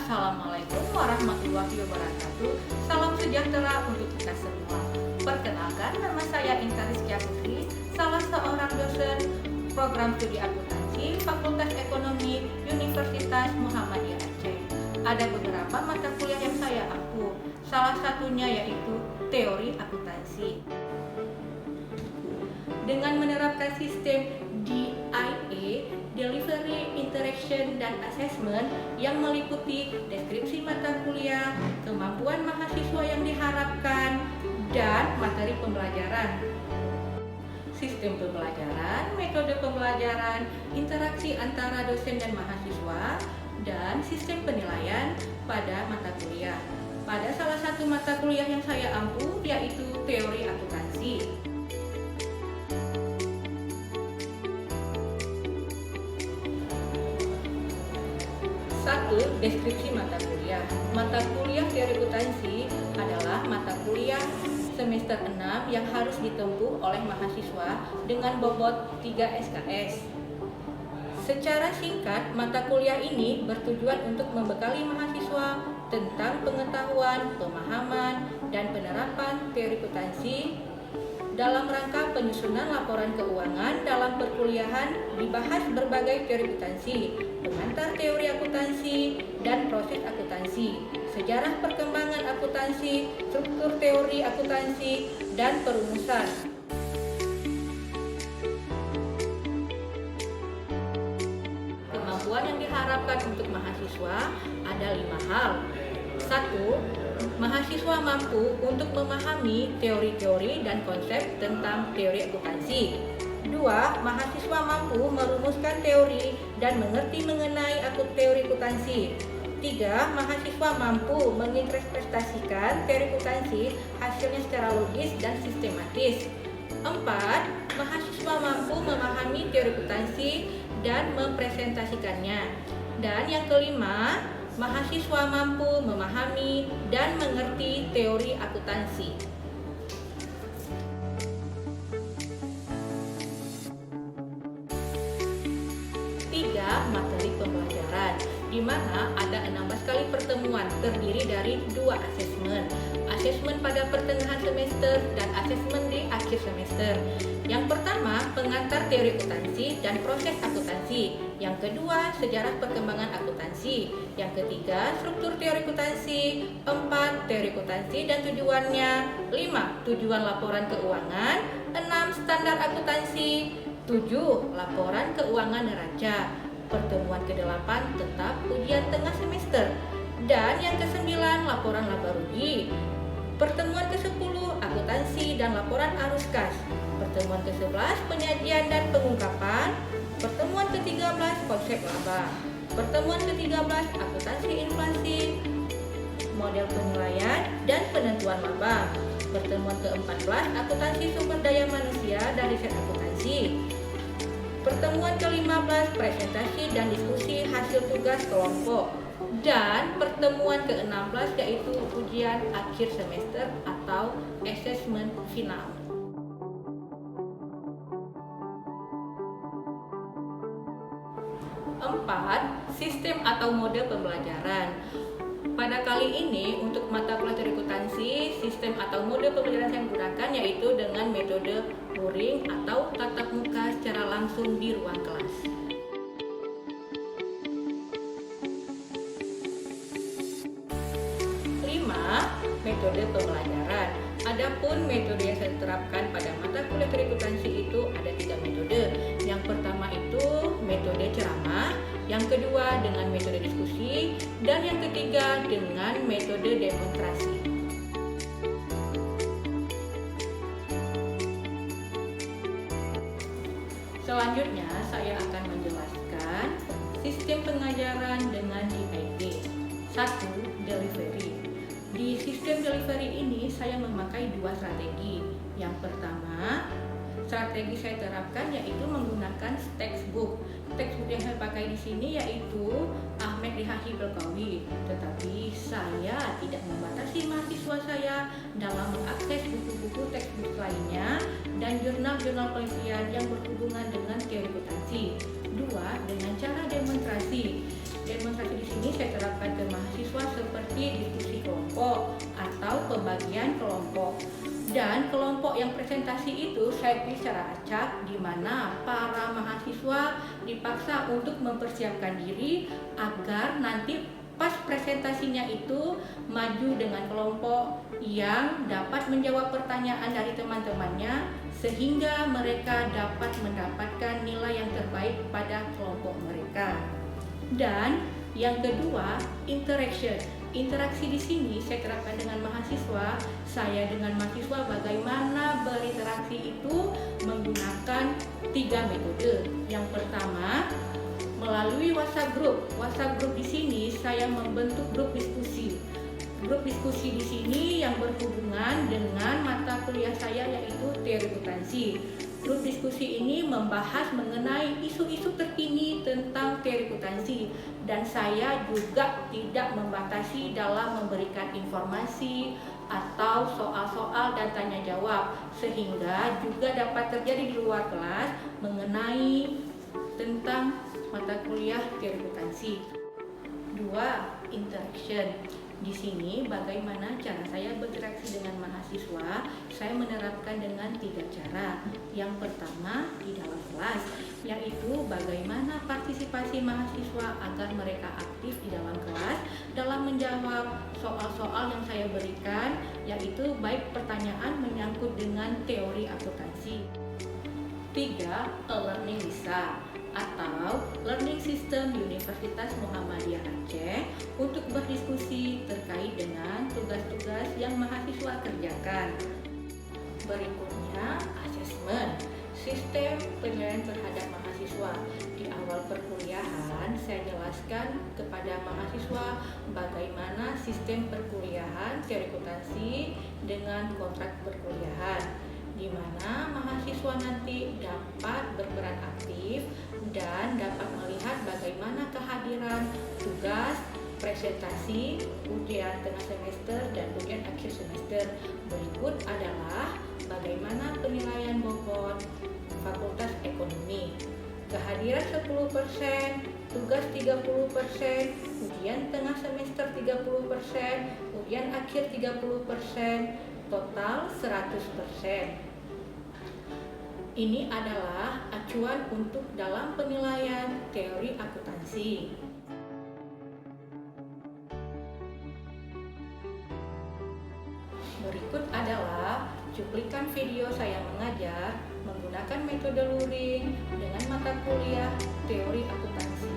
Assalamualaikum warahmatullahi wabarakatuh. Salam sejahtera untuk kita semua. Perkenalkan, nama saya Inka Rizkia Putri, salah seorang dosen program studi akuntansi Fakultas Ekonomi Universitas Muhammadiyah Aceh. Ada beberapa mata kuliah yang saya ampu, salah satunya yaitu teori akuntansi. Dengan menerapkan sistem DIA, Delivery, Interaction, dan Assessment yang meliputi deskripsi mata kuliah, kemampuan mahasiswa yang diharapkan, dan materi pembelajaran. Sistem pembelajaran, metode pembelajaran, interaksi antara dosen dan mahasiswa, dan sistem penilaian pada mata kuliah. Pada salah satu mata kuliah yang saya ampu yaitu teori akuntansi. Satu, deskripsi mata kuliah. Mata kuliah teori akuntansi adalah mata kuliah semester 6 yang harus ditempuh oleh mahasiswa dengan bobot 3 SKS. Secara singkat, mata kuliah ini bertujuan untuk membekali mahasiswa tentang pengetahuan, pemahaman, dan penerapan teori akuntansi. Dalam rangka penyusunan laporan keuangan dalam perkuliahan dibahas berbagai teori akuntansi, pengantar teori akuntansi, dan proses akuntansi, sejarah perkembangan akuntansi, struktur teori akuntansi, dan perumusan. Kemampuan yang diharapkan untuk mahasiswa ada 5 hal. 1. Mahasiswa mampu untuk memahami teori-teori dan konsep tentang teori akuntansi. 2. Mahasiswa mampu merumuskan teori dan mengerti mengenai teori akuntansi. 3. Mahasiswa mampu menginterpretasikan teori akuntansi hasilnya secara logis dan sistematis. 4. Mahasiswa mampu memahami teori akuntansi dan mempresentasikannya. Dan yang kelima, mahasiswa mampu memahami dan mengerti teori akuntansi. 3. Materi pembelajaran, di mana ada 16 kali pertemuan terdiri dari 2 asesmen. Asesmen pada pertengahan semester dan asesmen di akhir semester. Yang pertama, pengantar teori akuntansi dan proses akuntansi. Yang kedua, sejarah perkembangan akuntansi. Yang ketiga, struktur teori akuntansi. 4. Teori akuntansi dan tujuannya. 5. Tujuan laporan keuangan. 6. Standar akuntansi. 7. Laporan keuangan neraca. Pertemuan ke-8 tetap ujian tengah semester. Dan yang ke-9, laporan laba rugi. Pertemuan ke-10, akuntansi dan laporan arus kas. Pertemuan ke-11, penyajian dan pengungkapan. Pertemuan ke-13, konsep laba. Pertemuan ke-13, akuntansi inflasi, model penilaian dan penentuan laba. Pertemuan ke-14, akuntansi sumber daya manusia dan riset akuntansi. Pertemuan ke-15, presentasi dan diskusi hasil tugas kelompok. Dan pertemuan ke-16 yaitu ujian akhir semester atau asesmen final. 4. Sistem atau mode pembelajaran. Pada kali ini untuk mata kuliah teori akuntansi, sistem atau mode pembelajaran yang digunakan yaitu dengan metode luring atau tatap muka secara langsung di ruang kelas. 5. Metode pembelajaran. Adapun metode yang saya terapkan pada mata kuliah teori akuntansi itu ada 3 metode. Yang pertama itu metode ceramah, yang kedua dengan metode diskusi, dan yang ketiga dengan metode demonstrasi. Selanjutnya saya akan menjelaskan sistem pengajaran dengan DIP. 1. Delivery. Di sistem delivery ini saya memakai 2 strategi. Yang pertama, strategi saya terapkan yaitu menggunakan textbook. Textbook yang saya pakai di sini yaitu Ahmed Rihahi Belkawi. Tetapi saya tidak membatasi mahasiswa saya dalam mengakses buku-buku textbook lainnya dan jurnal-jurnal penelitian yang berhubungan dengan teori akuntansi. 2. Dengan cara demonstrasi. Demonstrasi di sini saya terapkan ke mahasiswa lagi diskusi kelompok atau pembagian kelompok. Dan kelompok yang presentasi itu saya pilih secara acak, di mana para mahasiswa dipaksa untuk mempersiapkan diri agar nanti pas presentasinya itu maju dengan kelompok yang dapat menjawab pertanyaan dari teman-temannya sehingga mereka dapat mendapatkan nilai yang terbaik pada kelompok mereka. Dan yang kedua, interaction. Interaksi di sini saya terapkan dengan mahasiswa. Saya dengan mahasiswa bagaimana berinteraksi itu menggunakan 3 metode. Yang pertama, melalui WhatsApp group. WhatsApp group di sini saya membentuk grup diskusi. Grup diskusi di sini yang berhubungan dengan mata kuliah saya yaitu teori akuntansi. Grup diskusi ini membahas mengenai isu-isu terkini tentang teori akuntansi dan saya juga tidak membatasi dalam memberikan informasi atau soal-soal dan tanya jawab sehingga juga dapat terjadi di luar kelas mengenai tentang mata kuliah teori akuntansi. 2. Interaction. Di sini bagaimana cara saya berinteraksi dengan mahasiswa? Saya menerapkan dengan 3 cara. Yang pertama di dalam kelas, yaitu bagaimana partisipasi mahasiswa agar mereka aktif di dalam kelas dalam menjawab soal-soal yang saya berikan, yaitu baik pertanyaan menyangkut dengan teori akuntansi. 3. E-learning bisa atau Learning System Universitas Muhammadiyah Aceh untuk berdiskusi terkait dengan tugas-tugas yang mahasiswa kerjakan. Berikutnya, asesmen, sistem penilaian terhadap mahasiswa. Di awal perkuliahan, saya jelaskan kepada mahasiswa bagaimana sistem perkuliahan teori akuntansi dengan kontrak perkuliahan, di mana mahasiswa nanti dapat berperan aktif dan dapat melihat bagaimana kehadiran tugas, presentasi, ujian tengah semester, dan ujian akhir semester. Berikut adalah bagaimana penilaian bobot Fakultas Ekonomi. Kehadiran 10%, tugas 30%, ujian tengah semester 30%, ujian akhir 30%, total 100%. Ini adalah acuan untuk dalam penilaian teori akuntansi. Berikut adalah cuplikan video saya mengajar menggunakan metode luring dengan mata kuliah teori akuntansi.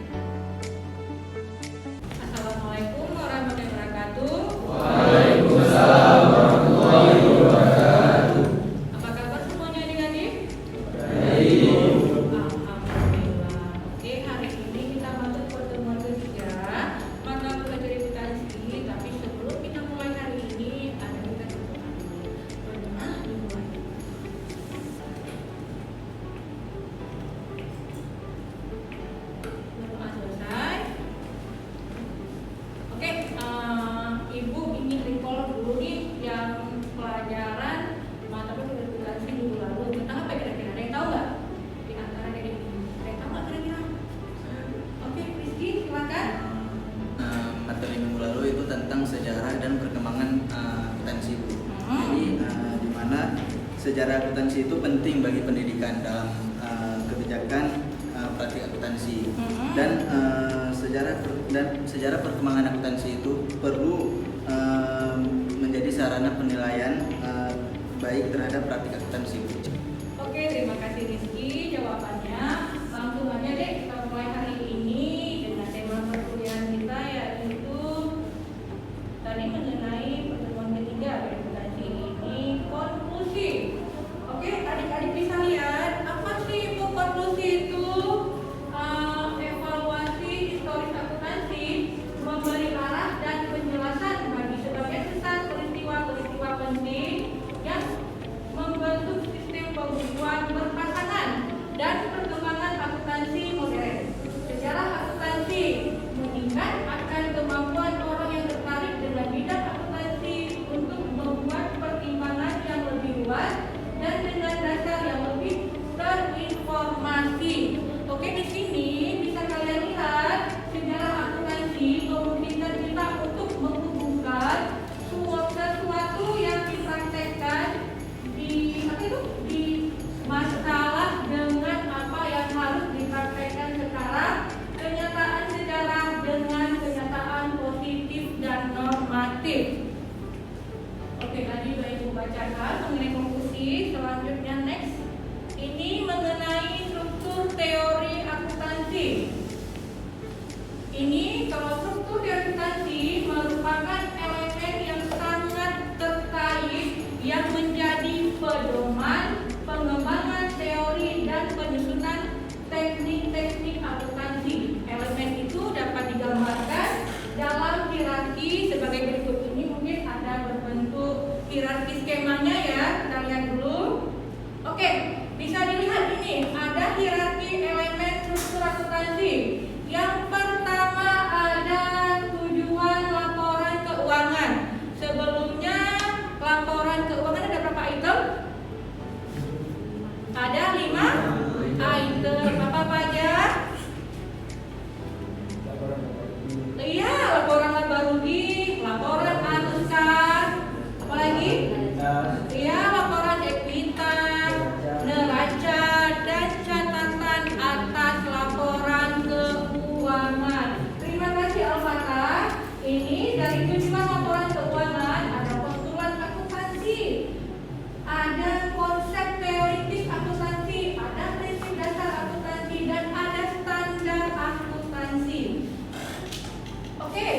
Assalamualaikum warahmatullahi wabarakatuh. Waalaikumsalam warahmatullahi wabarakatuh. Apa kabar semuanya adik-adik? Baik. Alhamdulillah. Oke, hari ini kita masuk pertemuan ketiga mata kuliah teori akuntansi. Tapi sebelum kita mulai hari ini, ada kita berdoa dulu. Berdoa dimulai. Berdoa selesai. Oke, Ibu ingin recall dulu nih yang pelajaran mata kuliah teori akuntansi minggu lalu tentang apa kira-kira? Ada yang tahu nggak? Di antara dari ada yang tahu nggak kira-kira? Oke, Rizky silakan. Materi minggu lalu itu tentang sejarah dan perkembangan akuntansi, Bu. Jadi di mana sejarah akuntansi itu penting bagi pendidikan dalam kebijakan praktik akuntansi. Dan sejarah perkembangan akuntansi itu perlu menjadi sarana penilaian baik terhadap praktik akuntansi. Oke, terima kasih Rizky jawabannya. Langsung aja deh kita mulai hari ini dengan tema perkuliahan kita yaitu tadi mengenai pertemuan ketiga akuntansi ini konklusi. Oke, adik-adik bisa lihat apa sih itu konklusi itu? Evaluasi historis akuntansi memberi arah dan penjelasan bagi sebagian besar peristiwa-peristiwa penting yang membentuk sistem pembukuan berpasangan dan masalah dengan apa yang harus dipraktekkan sekarang, kenyataan sejarah dengan kenyataan positif dan normatif. Oke, tadi sudah Ibu bacakan mengenai konklusi. Selanjutnya next. Ini mengenai struktur teori akuntansi. Ini kalau struktur teori akuntansi merupakan elemen yang sangat terkait yang menjadi pedoman pengembangan teori dan penyusunan teknik-teknik akuntansi. Elemen itu dapat digambarkan dalam hierarki sebagai berikut ini. Mungkin ada berbentuk hierarki skemanya ya. Kita lihat dulu. Oke, bisa dilihat ini ada hierarki elemen struktur akuntansi. Yang pertama ada tujuan laporan keuangan. Sebelumnya laporan keuangan ada berapa item? Ada 5 item. Apa aja? Iya, laporan laba rugi, laporan arus kas, apa lagi? Iya, laporan ekuitas, neraca, dan catatan atas laporan keuangan. Terima kasih Al-Fatah. Ini dari tujuan laporan keuangan ada postulat akuntansi, ada konsep teoritis akuntansi, ada prinsip dasar akuntansi, dan ada standar akuntansi. Oke,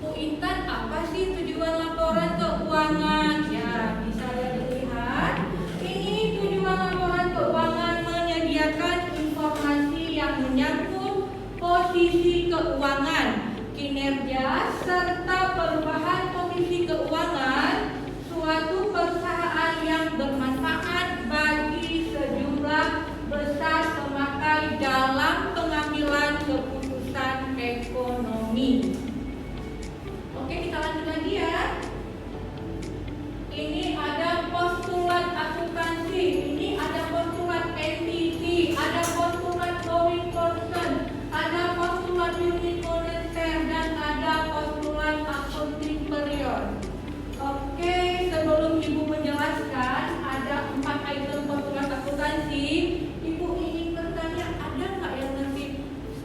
Bu Intan, apa sih tujuan laporan keuangan? Ya, bisa dilihat. Ini tujuan laporan keuangan menyediakan informasi yang menyangkut posisi keuangan, kinerja, serta perubahan posisi keuangan suatu perusahaan yang bermanfaat bagi sejumlah besar pemakai dalam pengambilan keputusan ekonomi. Oke, kita lanjut lagi ya. Ini ada postulat akuntansi, ini ada postulat entity, ada postulat going concern, ada postulat unit moneter, dan ada postulat accounting period. Oke, sebelum Ibu menjelaskan ada 4 item postulat akuntansi, Ibu ingin bertanya, ada nggak yang ngerti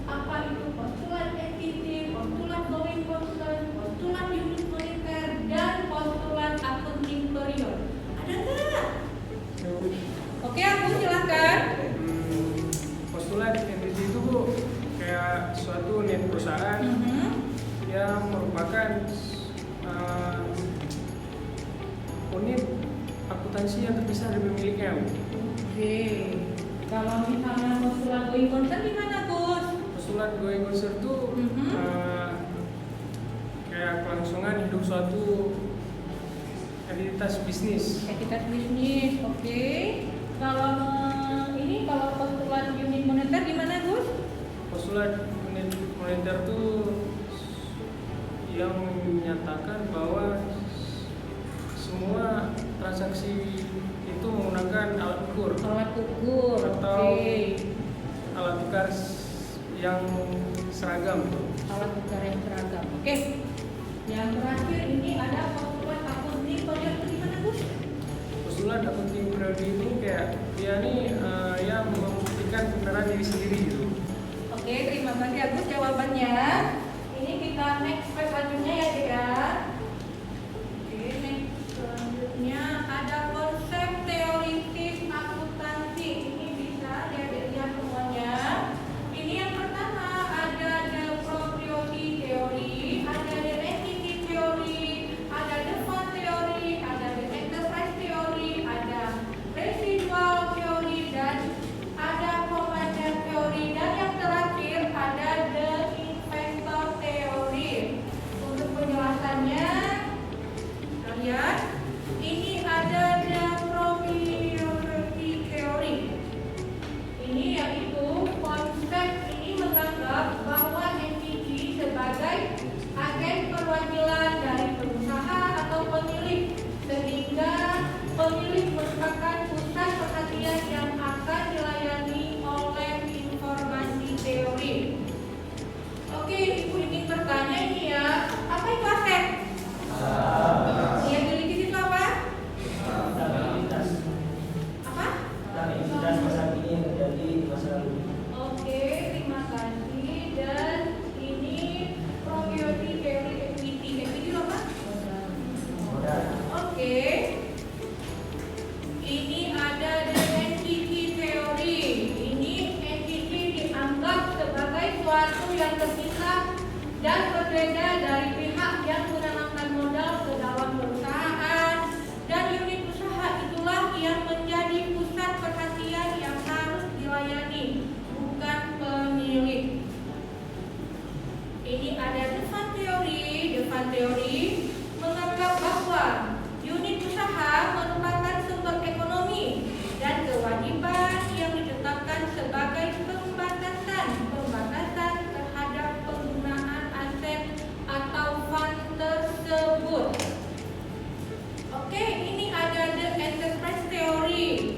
apa itu postulat entity, postulat going concern, postulat unit moneter, dan postulat accounting period? Ada nggak? Oke, aku silakan. Postulat entity itu Bu, kayak suatu unit perusahaan yang merupakan unit akuntansi yang terpisah dari pemiliknya. Oke, kalau misalnya postulat going concern gimana, Gus? Postulat going concern itu kayak kelangsungan hidup suatu entitas bisnis. Entitas bisnis, oke. Kalau ini kalau postulat unit moneter gimana, Gus? Postulat unit moneter itu yang menyatakan bahwa semua transaksi itu menggunakan alat ukur Alat ukur, atau oke. alat tukar yang seragam. Alat ukur yang seragam, oke. Yang terakhir ini ada postulat accounting period itu gimana, Gus? Postulat accounting period ini kayak dia nih yang membuktikan kebenaran diri sendiri gitu. Oke, terima kasih Agus jawabannya. Ini kita next slide selanjutnya ya, Dek ya. Oke, next selanjutnya ada konsep teoritis akuntansi. Ini bisa dilihat semuanya. Ini yang pertama ada the propriety theory, ada the entity theory, ada the fund theory, ada the enterprise theory, ada residual theory, dan ada commander theory, dan yang terakhir ada the investor Dufan teori menganggap bahwa unit usaha merupakan sumber ekonomi dan kewajiban yang ditetapkan sebagai pembatasan terhadap penggunaan aset atau fund tersebut. Oke, ini ada the enterprise theory.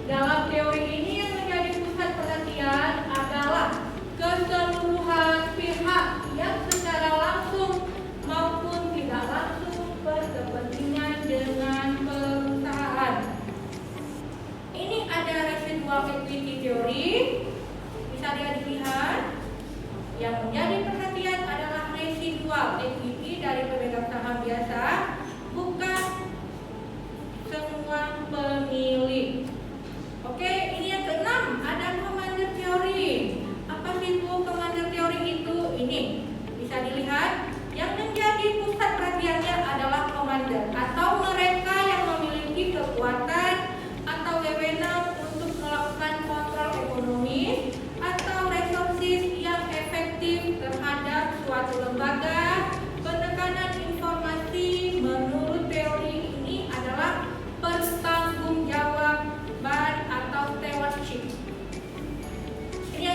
Dalam teori ini yang menjadi pusat perhatian adalah keseluruhan pihak yang secara langsung maupun tidak langsung berkepentingan dengan perusahaan. Ini ada residual equity theory. Bisa dilihat. Yang menjadi perhatian adalah residual equity dari pemegang saham biasa, bukan semua pemilik. Oke, ini yang keenam, ada commander theory. Apa sih itu commander theory itu? Ini bisa dilihat. Yang menjadi pusat perhatiannya adalah commander atau mereka yang memiliki kekuatan atau wewenang untuk melakukan kontrol ekonomi atau resources yang efektif terhadap suatu lembaga. Penekanan informasi menurut teori ini adalah pertanggungjawaban atau stewardship. Ini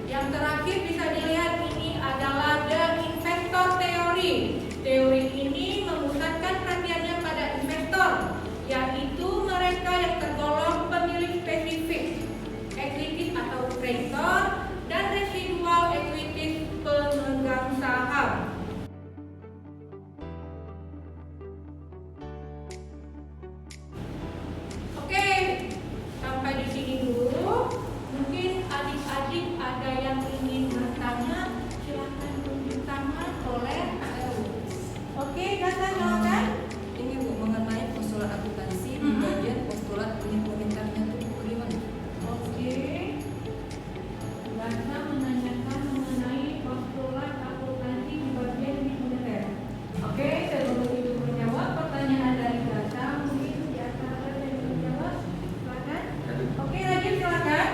yang terakhir bisa dilihat, ini adalah the investor theory. Teori ini memusatkan perhatiannya pada investor, yaitu mereka yang tergolong pemilik spesifik, equity atau kreditor, dan residual equity pemegang saham. Oke, sampai di sini dulu. Mungkin adik-adik ada yang ingin bertanya, silakan tunjuk tangan, boleh. Oke, Gasa, silakan. Ini Bu, mengenai postulat akuntansi di bagian postulat unit moneternya itu bagaimana? Oke. Gasa menanyakan mengenai postulat akuntansi di bagian unit moneter. Oke, sebelum itu menjawab pertanyaan dari Gasa, mungkin di antara yang menjawab, silakan. Oke, Rajin, silakan.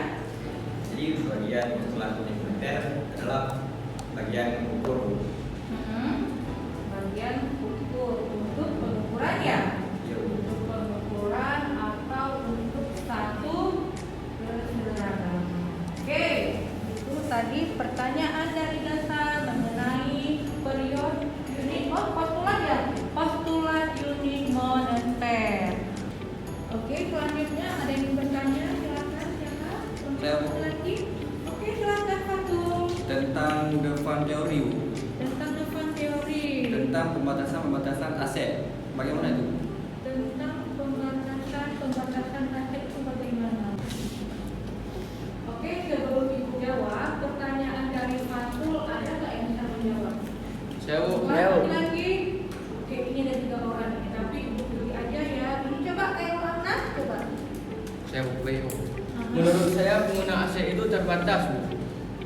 Jadi bagian postulat unit moneter adalah bagian ukur. Bagian ukur untuk pengukuran ya. Ya, Untuk pengukuran atau untuk satu keseragaman. Oke, itu tadi pertanyaan dari dasar mengenai periode unit postulat ya, postulat unit moneter. Oke, selanjutnya ada yang ingin bertanya, silakan siapa? Saya, Bu. Lagi. Oke, silakan Fatul. Tentang Dufan teori, Bu. Tentang Dufan teori. Tentang pembatasan aset. Bagaimana itu? Tentang pembatasan aset itu bagaimana? Oke, sebelum Ibu jawab, pertanyaan dari Fatul ada nggak yang bisa menjawab? Saya, Bu. Lagi. Oke, ini ada 3 orang nih, tapi Ibu pilih aja ya. Ini coba kayak mana? Coba. Saya Bu. Menurut saya pengguna aset itu terbatas, Bu.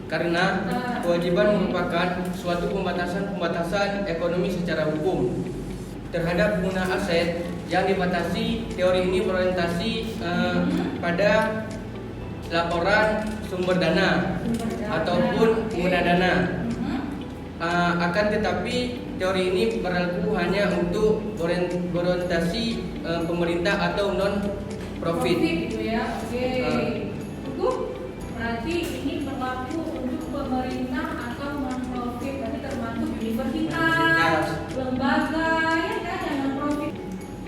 Karena kewajiban merupakan suatu pembatasan ekonomi secara hukum terhadap pengguna aset yang dibatasi. Teori ini berorientasi pada laporan sumber dana ataupun pengguna dana. Akan tetapi teori ini berlaku hanya untuk berorientasi pemerintah atau non profit. Gitu ya. Oke. Itu berarti ini berlaku untuk pemerintah atau non profit, berarti termasuk universitas, lembaga ya kan yang non profit.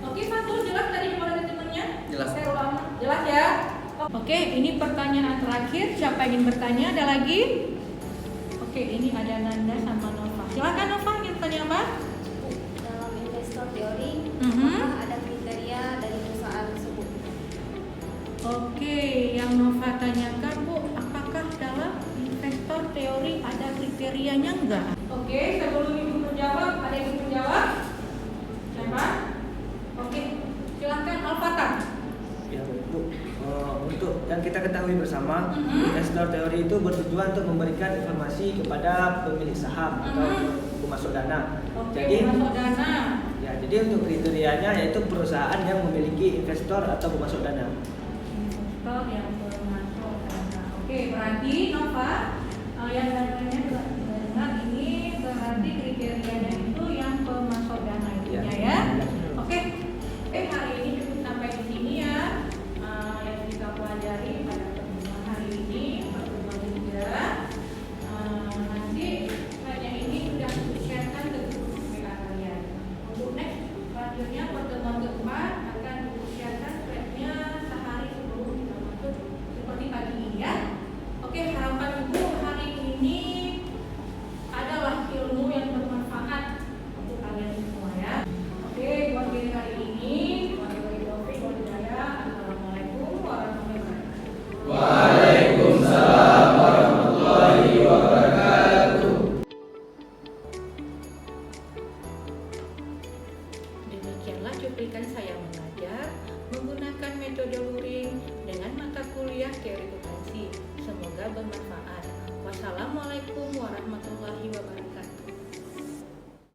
Oke, Fatul jelas tadi gimana temennya? Jelas. Saya ulang. Jelas ya? Oke, ini pertanyaan terakhir. Siapa ingin bertanya? Ada lagi? Oke, ini ada Nanda sama Nova. Silakan Nova, ingin tanya apa? Dalam investor teori, Mhm. apakah ada kriteria dari perusahaan tersebut? Oke, yang Nova tanyakan Bu, apakah dalam investor teori ada kriterianya enggak? Oke, sebelum Ibu menjawab, ada yang ingin menjawab? Siapa? Oke, silakan Al-Fatah. Ya, Bu. Untuk yang kita ketahui bersama, Mhm. investor teori itu bertujuan untuk memberikan informasi kepada pemilik saham atau pemasuk dana. Oke, Jadi, masuk dana. ya, jadi untuk kriterianya yaitu perusahaan yang memiliki investor atau pemasuk dana. Investor yang bermasuk dana. Oke, berarti Nova yang namanya benar ini berarti kriteria cuplikan saya mengajar menggunakan metode luring dengan mata kuliah teori akuntansi. Semoga bermanfaat. Wassalamualaikum warahmatullahi wabarakatuh.